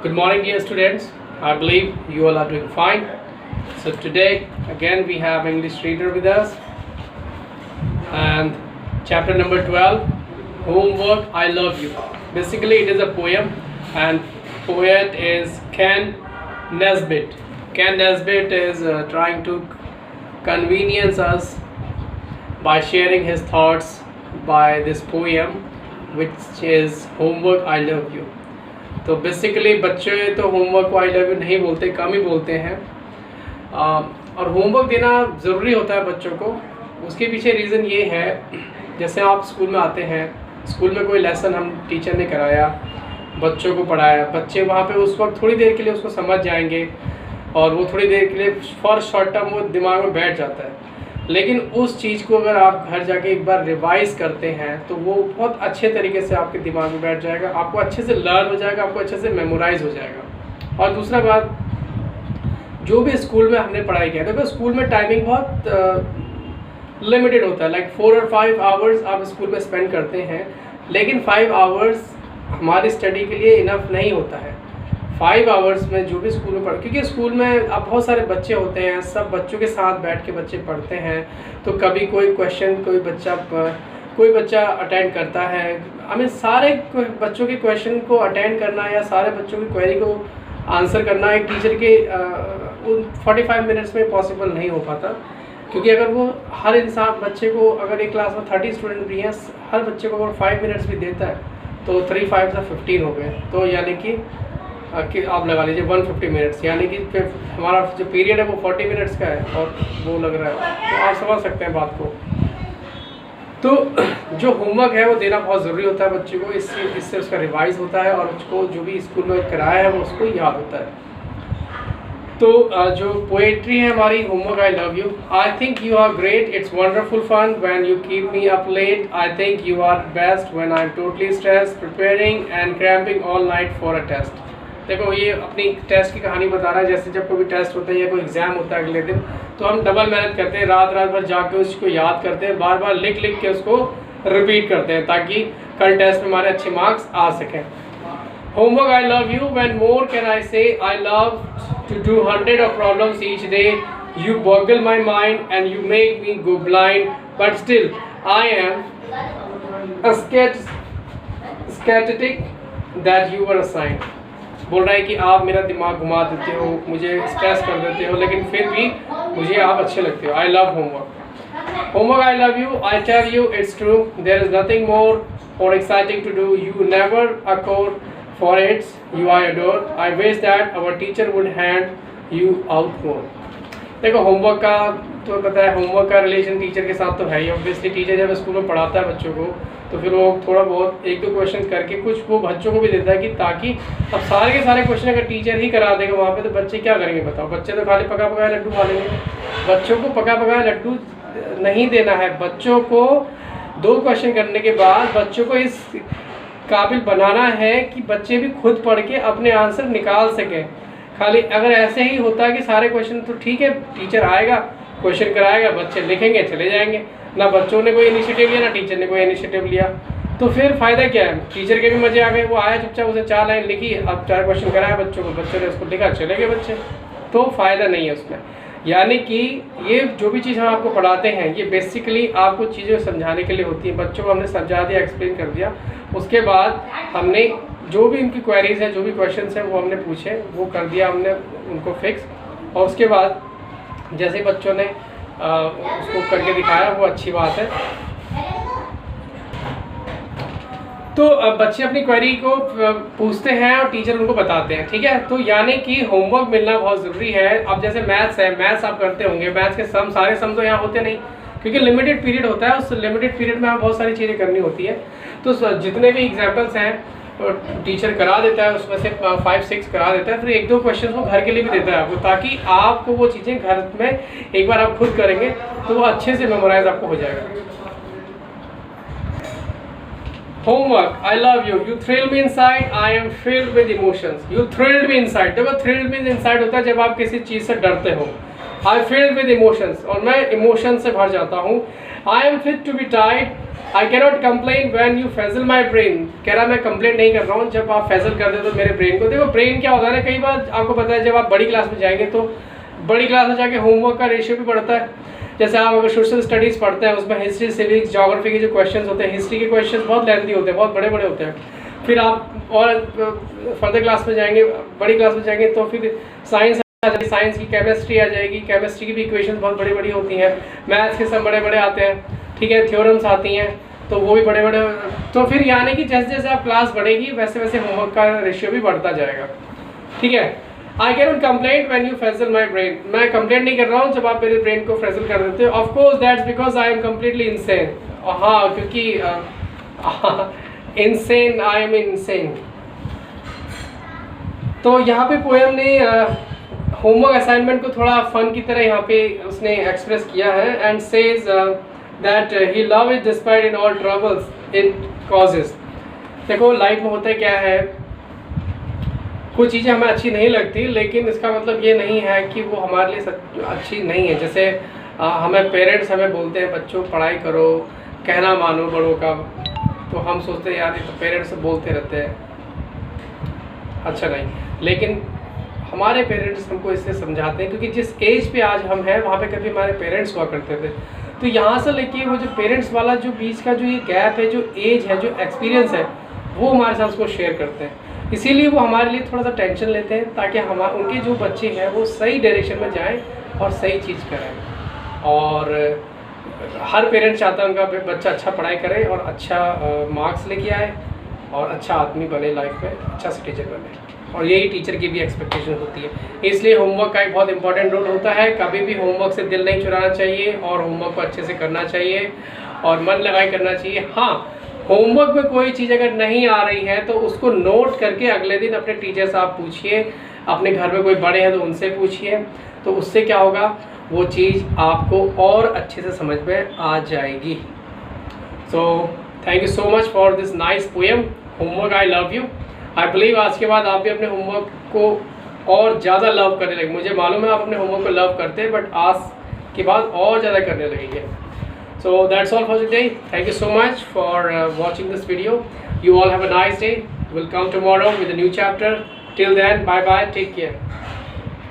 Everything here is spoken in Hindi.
Good morning, dear students. I believe you all are doing fine. So today again we have English reader with us and chapter number 12, Homework I Love You. Basically it is a poem and poet is Ken Nesbitt. Ken Nesbitt is trying to convenience us by sharing his thoughts by this poem which is Homework I Love You. तो बेसिकली बच्चे तो होमवर्क को आई लव यू नहीं बोलते, कम ही बोलते हैं। और होमवर्क देना ज़रूरी होता है बच्चों को। उसके पीछे रीज़न ये है, जैसे आप स्कूल में आते हैं, स्कूल में कोई लेसन हम टीचर ने कराया, बच्चों को पढ़ाया, बच्चे वहाँ पे उस वक्त थोड़ी देर के लिए उसको समझ जाएंगे और वो थोड़ी देर के लिए फॉर शॉर्ट टर्म वो दिमाग में बैठ जाता है। लेकिन उस चीज़ को अगर आप घर जाके एक बार रिवाइज़ करते हैं तो वो बहुत अच्छे तरीके से आपके दिमाग में बैठ जाएगा, आपको अच्छे से लर्न हो जाएगा, आपको अच्छे से मेमोराइज हो जाएगा। और दूसरा बात, जो भी स्कूल में हमने पढ़ाई किया, देखो स्कूल में टाइमिंग बहुत लिमिटेड होता है, लाइक 4 और 5 आवर्स आप स्कूल में स्पेंड करते हैं, लेकिन 5 आवर्स हमारी स्टडी के लिए इनफ नहीं होता है। 5 आवर्स में जो भी स्कूल में क्योंकि स्कूल में अब बहुत सारे बच्चे होते हैं, सब बच्चों के साथ बैठ के बच्चे पढ़ते हैं, तो कभी कोई क्वेश्चन कोई बच्चा अटेंड करता है। आई मीन सारे बच्चों के क्वेश्चन को अटेंड करना या सारे बच्चों की क्वेरी को आंसर करना एक टीचर के उन 45 मिनट्स में पॉसिबल नहीं हो पाता, क्योंकि अगर वो हर इंसान बच्चे को, अगर एक क्लास में 30 स्टूडेंट भी हैं, हर बच्चे को अगर 5 मिनट्स भी देता है तो 3 5 से 15 हो गए, तो यानी कि आप लगा लीजिए 150 मिनट्स, यानी कि फिर हमारा जो पीरियड है वो 40 मिनट्स का है और वो लग रहा है, तो आप समझ सकते हैं बात को। तो जो होमवर्क है वो देना बहुत ज़रूरी होता है बच्चे को, इससे उसका रिवाइज होता है और उसको जो भी स्कूल में कराया है वो उसको याद होता है। तो जो पोएट्री है हमारी, homework I love you. I think you are great, it's wonderful fun when you keep me up late. I think you are best when I am totally stressed preparing and cramping all night for a test. देखो ये अपनी टेस्ट की कहानी बता रहा है। जैसे जब कोई टेस्ट होता है या कोई एग्ज़ाम होता है अगले दिन, तो हम डबल मेहनत करते हैं, रात भर जाके उसको याद करते हैं, बार बार लिख के उसको रिपीट करते हैं ताकि कल टेस्ट में हमारे अच्छे मार्क्स आ सकें। Homework I love you, when more can I say, I love to do 100 of problems each day. You boggle my mind and you make me go blind, but still I am a skeptic that you were assigned. बोल रहा है कि आप मेरा दिमाग घुमा देते हो, मुझे स्ट्रेस कर देते हो, लेकिन फिर भी मुझे आप अच्छे लगते हो। I love homework. Homework I love you, I tell you it's true, there is nothing more और exciting to do, you never a bore for it's you I adore, I wish that our teacher would hand you out more. देखो होमवर्क का तो पता है, होमवर्क का रिलेशन टीचर के साथ तो है ही। ऑब्वियसली टीचर जब स्कूल में पढ़ाता है बच्चों को तो फिर वो थोड़ा बहुत 1-2 क्वेश्चन करके कुछ वो बच्चों को भी देता है कि ताकि अब सारे के सारे क्वेश्चन अगर टीचर ही करा देगा वहाँ पे तो बच्चे क्या करेंगे बताओ। बच्चे तो खाली पका पकाया लड्डू खा लेंगे। बच्चों को पका पकाया लड्डू नहीं देना है, बच्चों को 2 क्वेश्चन करने के बाद बच्चों को इस काबिल बनाना है कि बच्चे भी खुद पढ़ के अपने आंसर निकाल सकें। खाली अगर ऐसे ही होता है कि सारे क्वेश्चन तो ठीक है, टीचर आएगा क्वेश्चन कराएगा, बच्चे लिखेंगे चले जाएंगे, ना बच्चों ने कोई इनिशिएटिव लिया ना टीचर ने कोई इनिशिएटिव लिया, तो फिर फ़ायदा क्या है। टीचर के भी मज़े आ गए, वो आया चुपचाप, उसने 4 लाइन लिखी, अब 4 क्वेश्चन कराया बच्चों को, बच्चों ने उसको लिखा, चले गए बच्चे, तो फ़ायदा नहीं है उसमें। यानी कि ये जो भी चीज़ हम आपको पढ़ाते हैं ये बेसिकली आपको चीज़ें समझाने के लिए होती हैं। बच्चों को हमने समझा दिया, एक्सप्लेन कर दिया, उसके बाद हमने जो भी उनकी क्वेरीज हैं, जो भी क्वेश्चंस हैं वो हमने पूछे, वो कर दिया हमने उनको फिक्स, और उसके बाद जैसे बच्चों ने उसको करके दिखाया वो अच्छी बात है। तो बच्चे अपनी क्वेरी को पूछते हैं और टीचर उनको बताते हैं, ठीक है। तो यानी कि होमवर्क मिलना बहुत ज़रूरी है। अब जैसे मैथ्स है, मैथ्स आप करते होंगे, मैथ्स के सारे सम तो यहाँ होते नहीं, क्योंकि लिमिटेड पीरियड होता है, उस लिमिटेड पीरियड में हमें बहुत सारी चीज़ें करनी होती है। तो जितने भी एग्जाम्पल्स हैं टीचर करा देता है, उसमें से 5-6 करा देता है, फिर 1-2 क्वेश्चन वो घर के लिए भी देता है आपको, ताकि आपको वो चीज़ें घर में एक बार आप खुद करेंगे तो वो अच्छे से मेमोराइज आपको हो जाएगा। Homework I love you, you thrill me inside, I am filled with emotions. You thrilled me inside, देखो थ्रिल्ड मी इनसाइड होता है जब आप किसी चीज़ से डरते हो। आई फील्ड विद इमोशंस, और मैं इमोशन से भर जाता हूँ। I am fit to be tied I cannot complain when you frazzle my brain, कह रहा मैं कंप्लेन नहीं कर रहा हूँ जब आप फेजल कर देते हो मेरे ब्रेन को। देखो ब्रेन क्या होता है ना, कई बार आपको पता है जब आप बड़ी क्लास में जाएंगे तो बड़ी क्लास में जाके होमवर्क का रेशियो भी बढ़ता है। जैसे आप अगर सोशल स्टडीज़ पढ़ते हैं उसमें हिस्ट्री, सिविक्स, ज्योग्राफी के जो क्वेश्चन होते हैं, हिस्ट्री के क्वेश्चन बहुत लेंथी होते हैं, बहुत बड़े बड़े होते हैं। फिर आप और फर्दर क्लास में जाएंगे, बड़ी क्लास में जाएंगे तो फिर साइंस साइंस की केमिस्ट्री आ जाएगी, केमिस्ट्री की भी इक्वेशन बहुत बड़ी बड़ी होती हैं, मैथ्स के सब बड़े बड़े आते हैं, ठीक है, थ्योरम्स आती हैं तो वो भी बड़े बड़े। तो फिर यानी कि जैसे जैसे आप क्लास बढ़ेगी वैसे वैसे होमवर्क का रेशियो भी बढ़ता जाएगा, ठीक है। I can not complaint when you frazzle my brain, मैं कंप्लेंट नहीं कर रहा हूँ जब आप मेरे ब्रेन को फेजल कर देते हो। Of course that's because I am completely insane, हाँ क्योंकि इंसेन, आई एम इंसेन। तो यहाँ पे पोएम ने होमवर्क असाइनमेंट को थोड़ा फन की तरह यहाँ पे उसने एक्सप्रेस किया है and says that he love it despite in all troubles it causes. देखो लाइफ में होता क्या है, कुछ चीज़ें हमें अच्छी नहीं लगती लेकिन इसका मतलब ये नहीं है कि वो हमारे लिए अच्छी नहीं है। जैसे हमें पेरेंट्स हमें बोलते हैं बच्चों पढ़ाई करो, कहना मानो बड़ों का, तो हम सोचते हैं यार ये तो पेरेंट्स बोलते रहते हैं, अच्छा नहीं। लेकिन हमारे पेरेंट्स हमको इसलिए समझाते हैं क्योंकि जिस एज पे आज हम हैं वहाँ पे कभी हमारे पेरेंट्स हुआ करते थे। तो यहाँ से लेके वो जो पेरेंट्स वाला जो बीच का जो ये गैप है, जो एज है, जो एक्सपीरियंस है, वो हमारे साथ उसको शेयर करते हैं। इसीलिए वो हमारे लिए थोड़ा सा टेंशन लेते हैं ताकि उनके जो बच्चे हैं वो सही डायरेक्शन में जाएँ और सही चीज़ करें। और हर पेरेंट्स चाहता है उनका बच्चा अच्छा पढ़ाई करे और अच्छा मार्क्स लेके आए और अच्छा आदमी बने लाइफ में, अच्छा सिटीजन बने, और यही टीचर की भी एक्सपेक्टेशन होती है। इसलिए होमवर्क का एक बहुत इंपॉर्टेंट रोल होता है। कभी भी होमवर्क से दिल नहीं चुराना चाहिए और होमवर्क को अच्छे से करना चाहिए और मन लगाए करना चाहिए। हाँ, होमवर्क में कोई चीज़ अगर नहीं आ रही है तो उसको नोट करके अगले दिन अपने टीचर से आप पूछिए, अपने घर में कोई बड़े हैं तो उनसे पूछिए, तो उससे क्या होगा, वो चीज़ आपको और अच्छे से समझ में आ जाएगी। So thank you so much for this nice poem homework, I love you. I believe आज के बाद आप भी अपने होमवर्क को और ज़्यादा लव करने लगे। मुझे मालूम है आप अपने होमवर्क को लव करते हैं, बट आज के बाद और ज़्यादा करने लगेंगे। So that's all for today. Thank you so much for watching this video. You all have a nice day. Will come tomorrow with a new chapter. Till then, bye bye, take care.